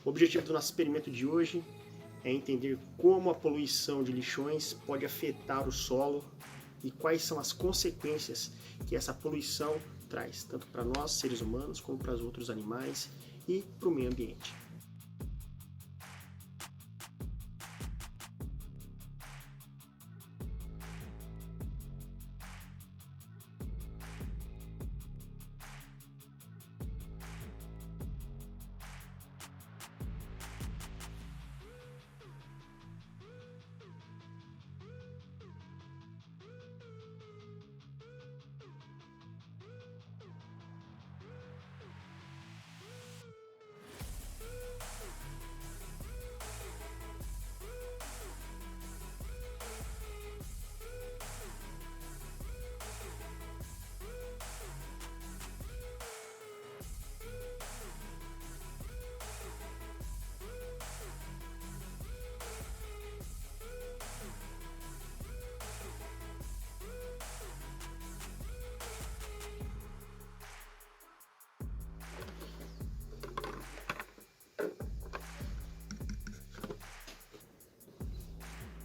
O objetivo do nosso experimento de hoje é entender como a poluição de lixões pode afetar o solo e quais são as consequências que essa poluição traz, tanto para nós, seres humanos, como para os outros animais e para o meio ambiente.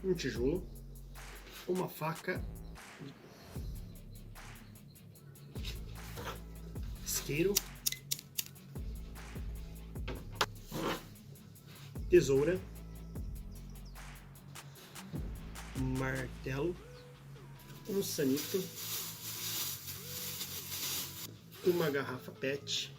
Um tijolo, uma faca, isqueiro, tesoura, martelo, um sanito, uma garrafa PET,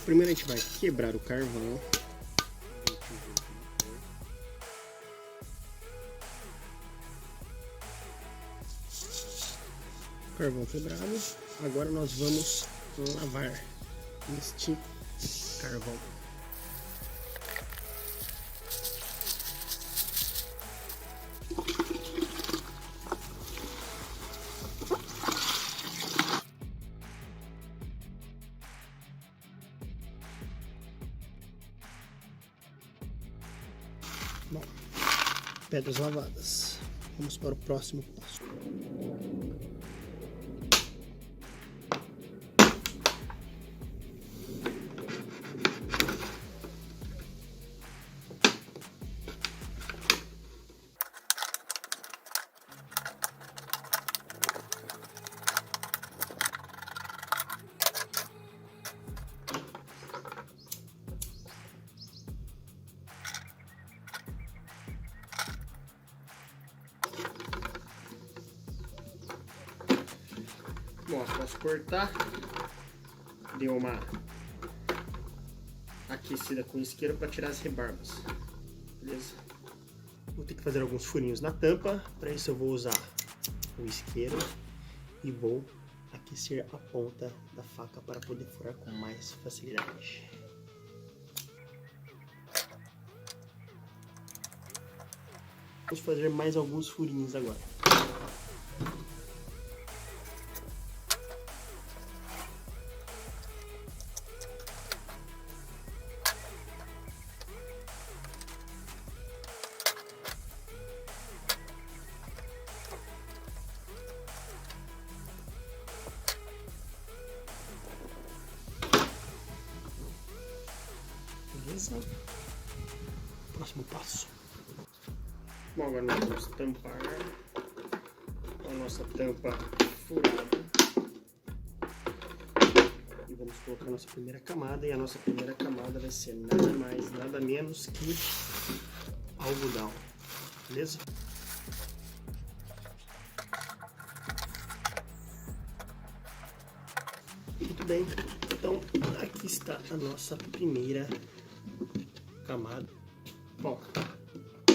primeiro a gente vai quebrar o carvão. Carvão quebrado. Agora nós vamos lavar este carvão. Bom, pedras lavadas. Vamos para o próximo passo. Bom, após cortar, deu uma aquecida com isqueiro para tirar as rebarbas, beleza? Vou ter que fazer alguns furinhos na tampa, para isso eu vou usar o isqueiro e vou aquecer a ponta da faca para poder furar com mais facilidade. Vamos fazer mais alguns furinhos agora. Beleza? Próximo passo. Bom, agora nós vamos tampar a nossa tampa furada e vamos colocar a nossa primeira camada, e a nossa primeira camada vai ser nada mais, nada menos que algodão, beleza? Muito bem, então aqui está a nossa primeira camada. Bom,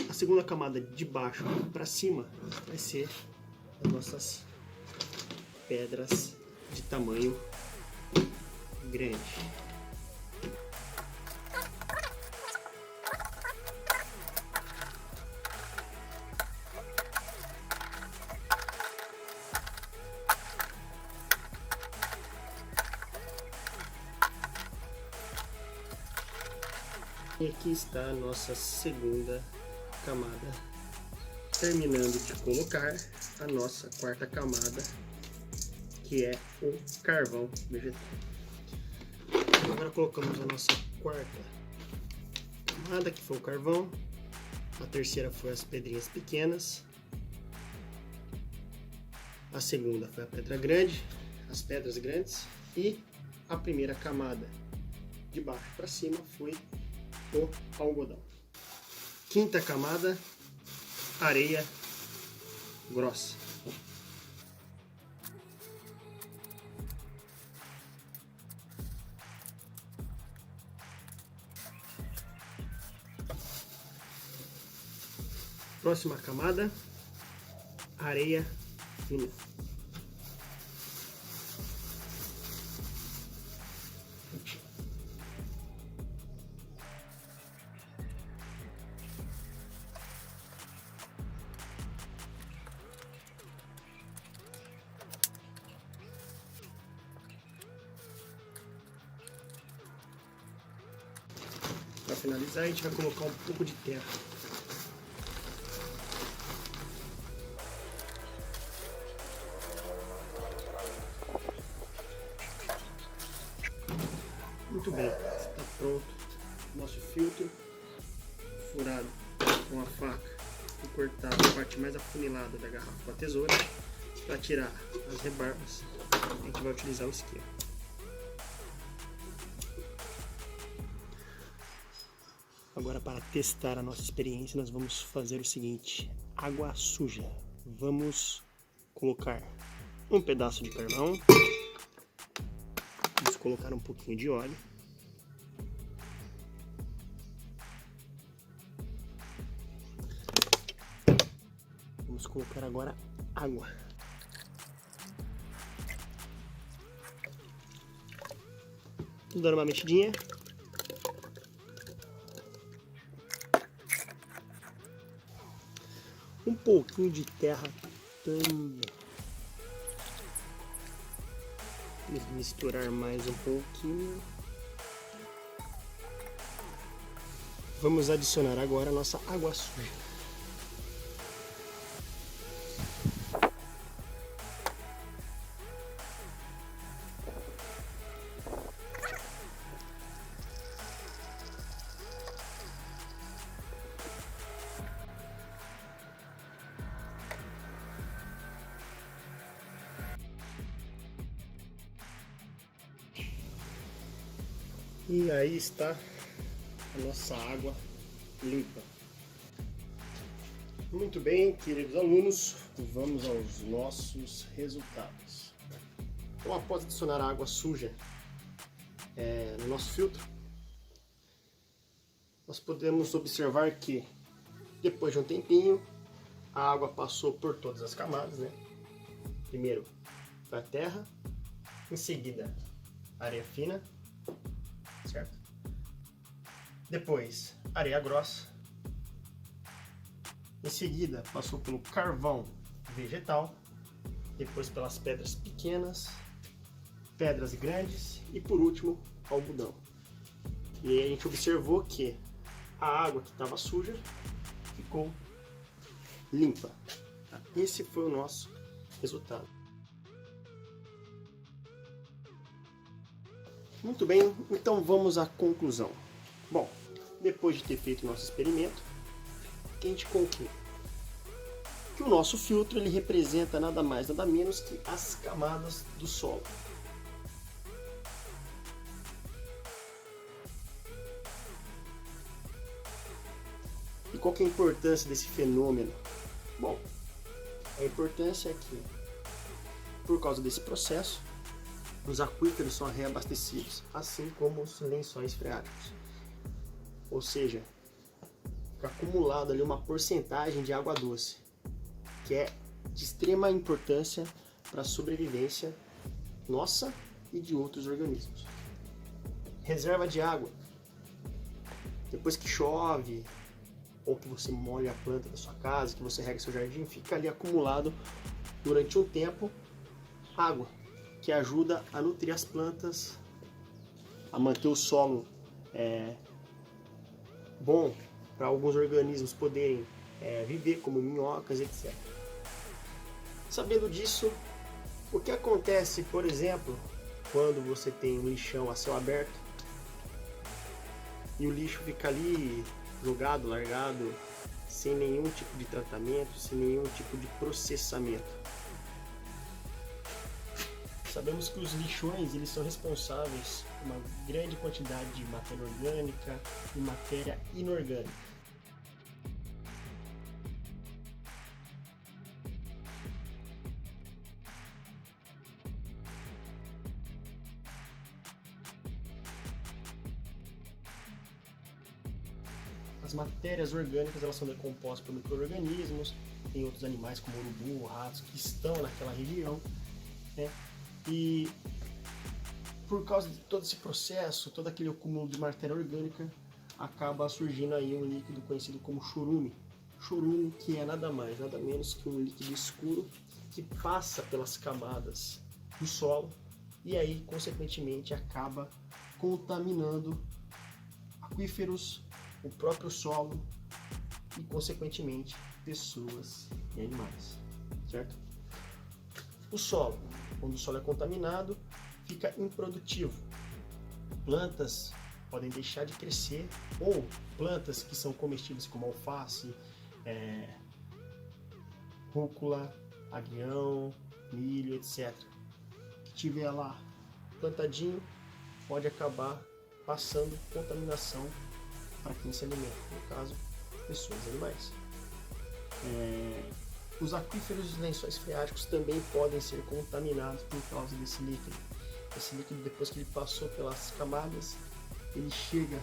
a segunda camada de baixo para cima vai ser as nossas pedras de tamanho grande. E aqui está a nossa segunda camada, terminando de colocar a nossa quarta camada, que que é o carvão vegetal. Agora colocamos a nossa quarta camada, que foi o carvão. A terceira foi as pedrinhas pequenas. A segunda foi a pedra grande, as pedras grandes. E a primeira camada, de baixo para cima, foi o algodão. Quinta camada, areia grossa. Próxima camada, areia fina. Para finalizar, a gente vai colocar um pouco de terra. Muito bem, está pronto o nosso filtro furado com a faca e cortado a parte mais afunilada da garrafa com a tesoura. Para tirar as rebarbas, a gente vai utilizar o isqueiro. Agora, para testar a nossa experiência, nós vamos fazer o seguinte: água suja. Vamos colocar um pedaço de carvão. Vamos colocar um pouquinho de óleo. Vamos colocar agora água. Dando uma mexidinha. Um pouquinho de terra também. Vamos misturar mais um pouquinho. Vamos adicionar agora a nossa água suja. E aí está a nossa água limpa. Muito bem, queridos alunos, vamos aos nossos resultados. Então, após adicionar a água suja no nosso filtro, nós podemos observar que depois de um tempinho a água passou por todas as camadas, né? Primeiro a terra, em seguida areia fina, certo? Depois areia grossa, em seguida passou pelo carvão vegetal, depois pelas pedras pequenas, pedras grandes e por último algodão. E aí a gente observou que a água que estava suja ficou limpa. Esse foi o nosso resultado. Muito bem, então vamos à conclusão. Bom, depois de ter feito o nosso experimento, o que a gente conclui? Que o nosso filtro ele representa nada mais nada menos que as camadas do solo. E qual que é a importância desse fenômeno? Bom, a importância é que, por causa desse processo, os aquíferos são reabastecidos, assim como os lençóis freáticos. Ou seja, fica acumulado ali uma porcentagem de água doce, que é de extrema importância para a sobrevivência nossa e de outros organismos. Reserva de água. Depois que chove, ou que você molha a planta da sua casa, que você rega seu jardim, fica ali acumulado durante um tempo água, que ajuda a nutrir as plantas, a manter o solo bom para alguns organismos poderem viver, como minhocas, etc. Sabendo disso, O que acontece, por exemplo, quando você tem um lixão a céu aberto e o lixo fica ali jogado, largado, sem nenhum tipo de tratamento, sem nenhum tipo de processamento? Sabemos que os lixões eles são responsáveis por uma grande quantidade de matéria orgânica e matéria inorgânica. As matérias orgânicas elas são decompostas por micro-organismos, tem outros animais como urubu, ratos que estão naquela região, né? E por causa de todo esse processo, todo aquele acúmulo de matéria orgânica, acaba surgindo aí um líquido conhecido como chorume. Chorume que é nada mais, nada menos que um líquido escuro que passa pelas camadas do solo e aí, consequentemente, acaba contaminando aquíferos, o próprio solo e, consequentemente, pessoas e animais, certo? O solo, quando o solo é contaminado, fica improdutivo. Plantas podem deixar de crescer ou plantas que são comestíveis como alface, rúcula, agrião, milho, etc. Que tiver lá plantadinho pode acabar passando contaminação para quem se alimenta, no caso, pessoas e animais. Os aquíferos e lençóis freáticos também podem ser contaminados por causa desse líquido. Esse líquido, depois que ele passou pelas camadas, ele chega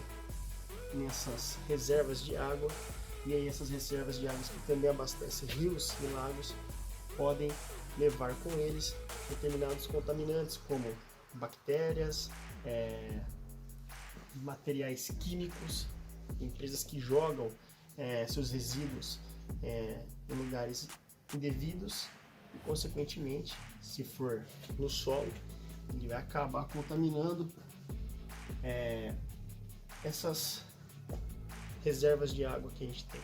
nessas reservas de água, e aí essas reservas de água que também abastecem rios e lagos podem levar com eles determinados contaminantes como bactérias, materiais químicos, empresas que jogam seus resíduos em lugares indevidos e, consequentemente, se for no solo, ele vai acabar contaminando essas reservas de água que a gente tem.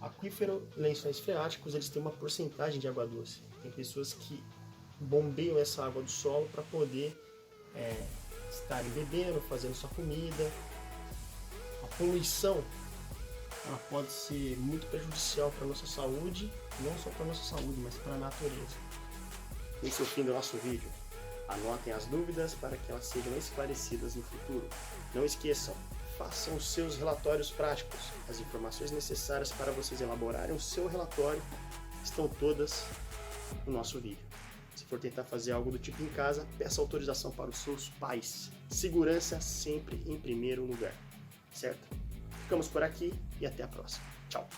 Aquífero, lençóis freáticos, eles têm uma porcentagem de água doce. Tem pessoas que bombeiam essa água do solo para poder estarem bebendo, fazendo sua comida. A poluição ela pode ser muito prejudicial para a nossa saúde, não só para a nossa saúde, mas para a natureza. Esse é o fim do nosso vídeo. Anotem as dúvidas para que elas sejam esclarecidas no futuro. Não esqueçam, façam os seus relatórios práticos. As informações necessárias para vocês elaborarem o seu relatório estão todas no nosso vídeo. Se for tentar fazer algo do tipo em casa, peça autorização para os seus pais. Segurança sempre em primeiro lugar, certo? Ficamos por aqui e até a próxima. Tchau!